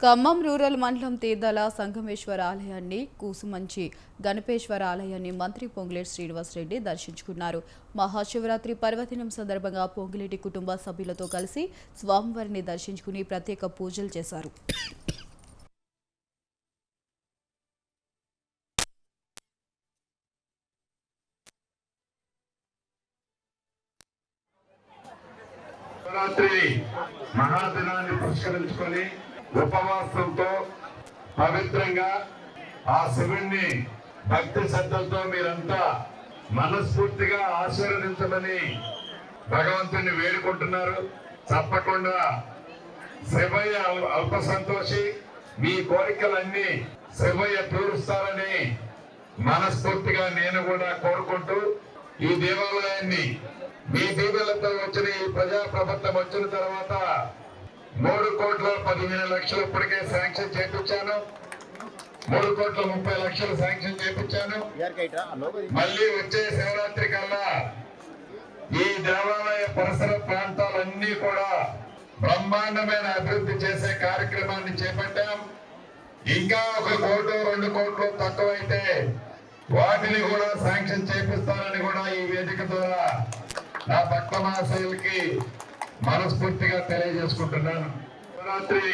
Khammam rural మండలం తీర్థల సంగమేశ్వర ఆలయాన్ని కూసుమంచి గణపేశ్వర ఆలయాన్ని మంత్రి పొంగులేటి శ్రీనివాసరెడ్డి దర్శించుకున్నారు. మహాశివరాత్రి పర్వదినం సందర్భంగా పొంగులేటి కుటుంబ సభ్యులతో కలిసి స్వామివారిని దర్శించుకుని ప్రత్యేక పూజలు చేశారు. మహాదినాన్ని పురస్కరించుకొని ఉపవాసంతో పవిత్రంగా ఆ శివుణ్ణి భక్తి శ్రద్ధలతో మీరంతా మనస్ఫూర్తిగా ఆశీర్వదించమని భగవంతుని వేడుకుంటున్నారు. తప్పకుండా శివయ్య అల్ప సంతోషి, మీ కోరికలన్నీ శివయ్య తీరుస్తారని మనస్ఫూర్తిగా నేను కూడా కోరుకుంటూ ఈ దేవాలయాన్ని మీ దీవెలతో వచ్చిన ఈ ప్రజా ప్రభుత్వం వచ్చిన తర్వాత 3,15,00,000 ఇప్పటికే శాంక్షన్ చేయించాను. 3,30,00,000 శాంక్షన్ చేయించాను. మళ్ళీ వచ్చే శివరాత్రి కల్లా ఈ దేవాలయ పరిసర ప్రాంతాలన్నీ కూడా బ్రహ్మాండమైన అభివృద్ధి చేసే కార్యక్రమాన్ని చేపట్టాం. ఇంకా 1 కోటి 2 కోట్లు తక్కువైతే వాటిని కూడా శాంక్షన్ చేపిస్తానని కూడా ఈ వేదిక ద్వారా నా భక్త మహాశయులకి మనస్ఫూర్తిగా తెలియజేసుకుంటున్నాను. శివరాత్రి